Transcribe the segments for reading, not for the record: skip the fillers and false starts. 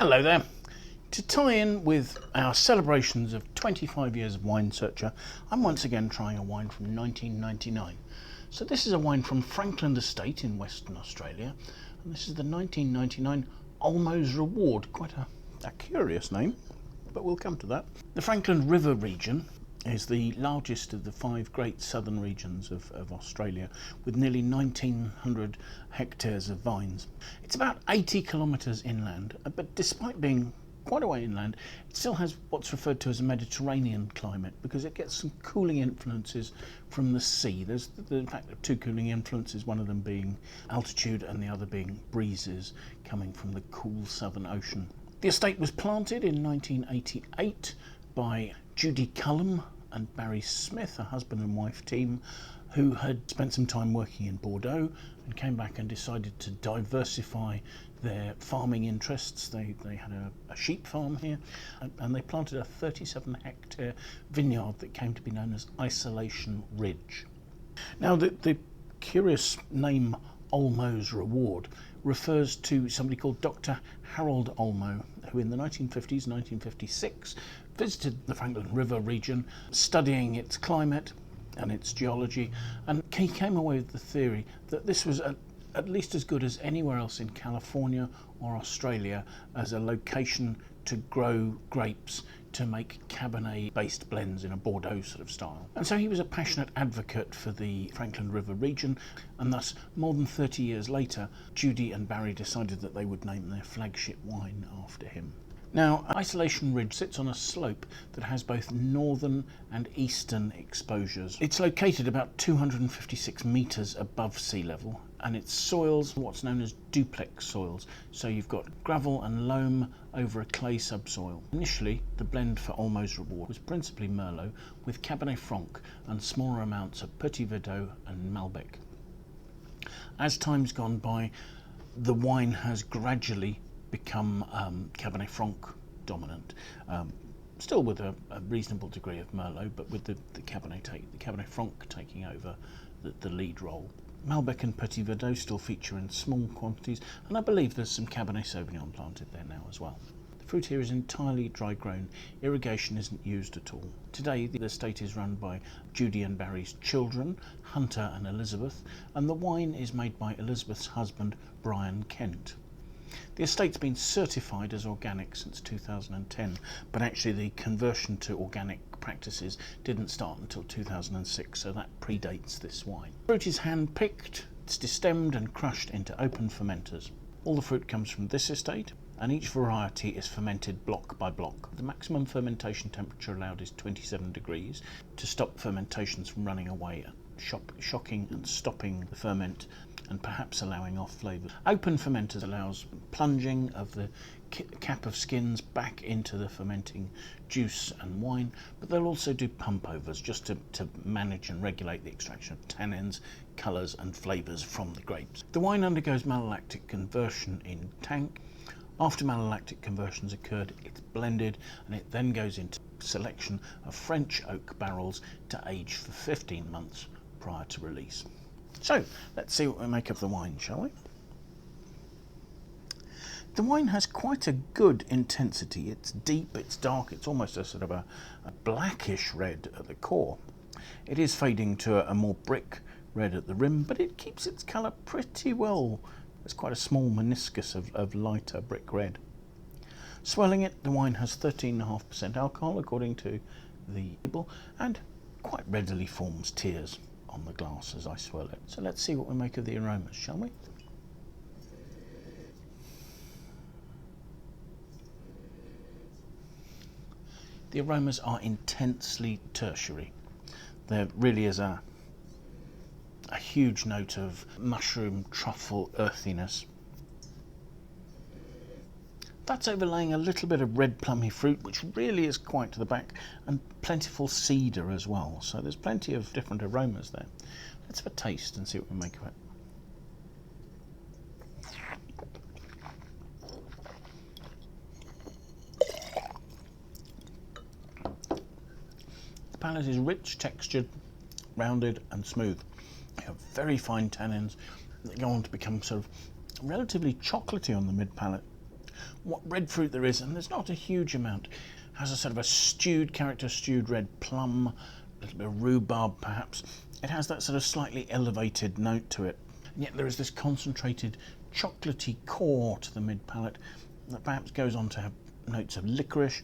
Hello there. To tie in with our celebrations of 25 years of Wine Searcher, I'm once again trying a wine from 1999. So this is a wine from Frankland Estate in Western Australia, and this is the 1999 Olmo's Reward. Quite a curious name, but we'll come to that. The Frankland River region is the largest of the 5 great southern regions of Australia, with nearly 1,900 hectares of vines. It's about 80 kilometres inland, but despite being quite a way inland, it still has what's referred to as a Mediterranean climate because it gets some cooling influences from the sea. There's in fact 2 cooling influences, one of them being altitude and the other being breezes coming from the cool southern ocean. The estate was planted in 1988 by Judi Cullam and Barrie Smith, a husband and wife team who had spent some time working in Bordeaux and came back and decided to diversify their farming interests. They had a sheep farm here, and they planted a 37-hectare vineyard that came to be known as Isolation Ridge. Now the curious name Olmo's Reward refers to somebody called Dr. Harold Olmo, who in the 1950s, 1956, visited the Frankland River region, studying its climate and its geology, and he came away with the theory that this was at least as good as anywhere else in California or Australia as a location to grow grapes to make Cabernet-based blends in a Bordeaux sort of style. And so he was a passionate advocate for the Frankland River region, and thus more than 30 years later, Judi and Barrie decided that they would name their flagship wine after him. Now, Isolation Ridge sits on a slope that has both northern and eastern exposures. It's located about 256 metres above sea level, and its soils are what's known as duplex soils. So you've got gravel and loam over a clay subsoil. Initially, the blend for Olmo's Reward was principally Merlot with Cabernet Franc and smaller amounts of Petit Verdot and Malbec. As time's gone by, the wine has gradually become Cabernet Franc dominant, still with a reasonable degree of Merlot, but with the Cabernet Franc taking over the lead role. Malbec and Petit Verdot still feature in small quantities, and I believe there's some Cabernet Sauvignon planted there now as well. The fruit here is entirely dry grown, irrigation isn't used at all. Today the estate is run by Judi and Barrie's children, Hunter and Elizabeth, and the wine is made by Elizabeth's husband, Brian Kent. The estate's been certified as organic since 2010, but actually the conversion to organic practices didn't start until 2006, so that predates this wine. Fruit is hand-picked, it's destemmed and crushed into open fermenters. All the fruit comes from this estate, and each variety is fermented block by block. The maximum fermentation temperature allowed is 27 degrees to stop fermentations from running away, shocking and stopping the ferment and perhaps allowing off flavours. Open fermenters allows plunging of the cap of skins back into the fermenting juice and wine, but they'll also do pump overs just to manage and regulate the extraction of tannins, colours and flavours from the grapes. The wine undergoes malolactic conversion in tank. After malolactic conversion's occurred, it's blended and it then goes into selection of French oak barrels to age for 15 months prior to release. So let's see what we make of the wine, shall we? The wine has quite a good intensity. It's deep, it's dark, it's almost a sort of a blackish red at the core. It is fading to a more brick red at the rim, but it keeps its colour pretty well. There's quite a small meniscus of lighter brick red. Swelling it, the wine has 13.5% alcohol according to the label, and quite readily forms tears on the glass as I swirl it. So let's see what we make of the aromas, shall we? The aromas are intensely tertiary. There really is a huge note of mushroom, truffle, earthiness. That's overlaying a little bit of red plummy fruit, which really is quite to the back, and plentiful cedar as well. So there's plenty of different aromas there. Let's have a taste and see what we make of it. The palate is rich, textured, rounded and smooth. You have very fine tannins that go on to become sort of relatively chocolatey on the mid palate, what red fruit there is, and there's not a huge amount. It has a sort of a stewed character, stewed red plum, a little bit of rhubarb perhaps. It has that sort of slightly elevated note to it. And yet there is this concentrated chocolatey core to the mid palate that perhaps goes on to have notes of licorice.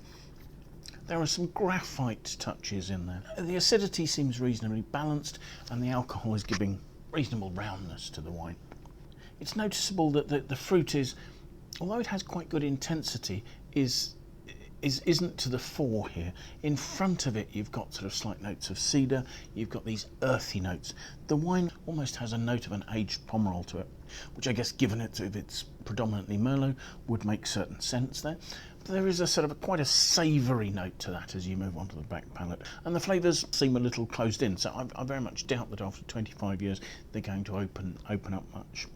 There are some graphite touches in there. The acidity seems reasonably balanced, and the alcohol is giving reasonable roundness to the wine. It's noticeable that the fruit is, although it has quite good intensity, isn't to the fore here. In front of it you've got sort of slight notes of cedar, you've got these earthy notes. The wine almost has a note of an aged Pomerol to it, which I guess, given it if it's predominantly Merlot, would make certain sense there. But there is a sort of quite a savoury note to that as you move on to the back palate, and the flavours seem a little closed in, so I very much doubt that after 25 years they're going to open up much.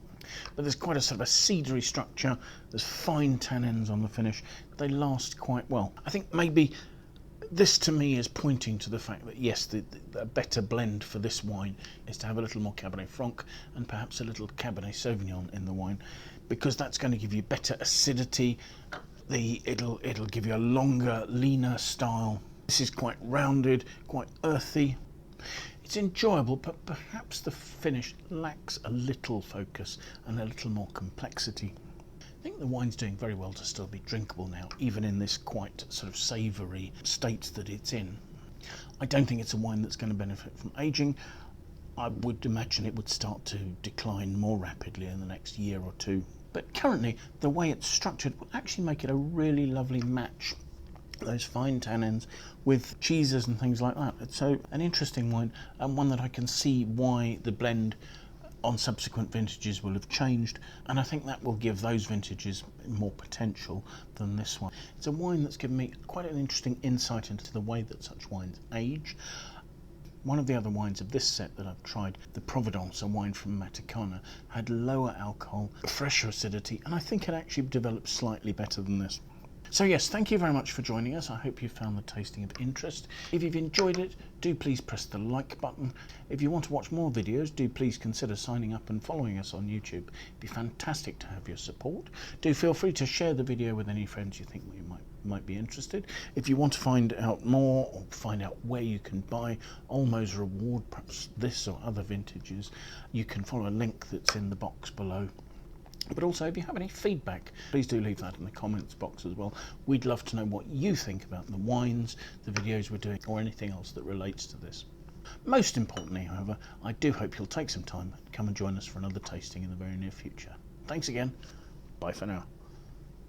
But there's quite a sort of a cedary structure, there's fine tannins on the finish, they last quite well. I think maybe this to me is pointing to the fact that yes, the better blend for this wine is to have a little more Cabernet Franc and perhaps a little Cabernet Sauvignon in the wine, because that's going to give you better acidity. It'll give you a longer, leaner style. This is quite rounded, quite earthy. It's enjoyable, but perhaps the finish lacks a little focus and a little more complexity. I think the wine's doing very well to still be drinkable now, even in this quite sort of savoury state that it's in. I don't think it's a wine that's going to benefit from ageing. I would imagine it would start to decline more rapidly in the next year or two. But currently, the way it's structured will actually make it a really lovely match. Those fine tannins with cheeses and things like that. It's so an interesting wine, and one that I can see why the blend on subsequent vintages will have changed, and I think that will give those vintages more potential than this one. It's a wine that's given me quite an interesting insight into the way that such wines age. One of the other wines of this set that I've tried, the Providence, a wine from Matacana, had lower alcohol, fresher acidity, and I think it actually developed slightly better than this. So yes, thank you very much for joining us. I hope you found the tasting of interest. If you've enjoyed it, do please press the like button. If you want to watch more videos, do please consider signing up and following us on YouTube. It'd be fantastic to have your support. Do feel free to share the video with any friends you think might be interested. If you want to find out more or find out where you can buy Olmo's reward, perhaps this or other vintages, you can follow a link that's in the box below. But also, if you have any feedback, please do leave that in the comments box as well. We'd love to know what you think about the wines, the videos we're doing, or anything else that relates to this. Most importantly, however, I do hope you'll take some time and come and join us for another tasting in the very near future. Thanks again. Bye for now.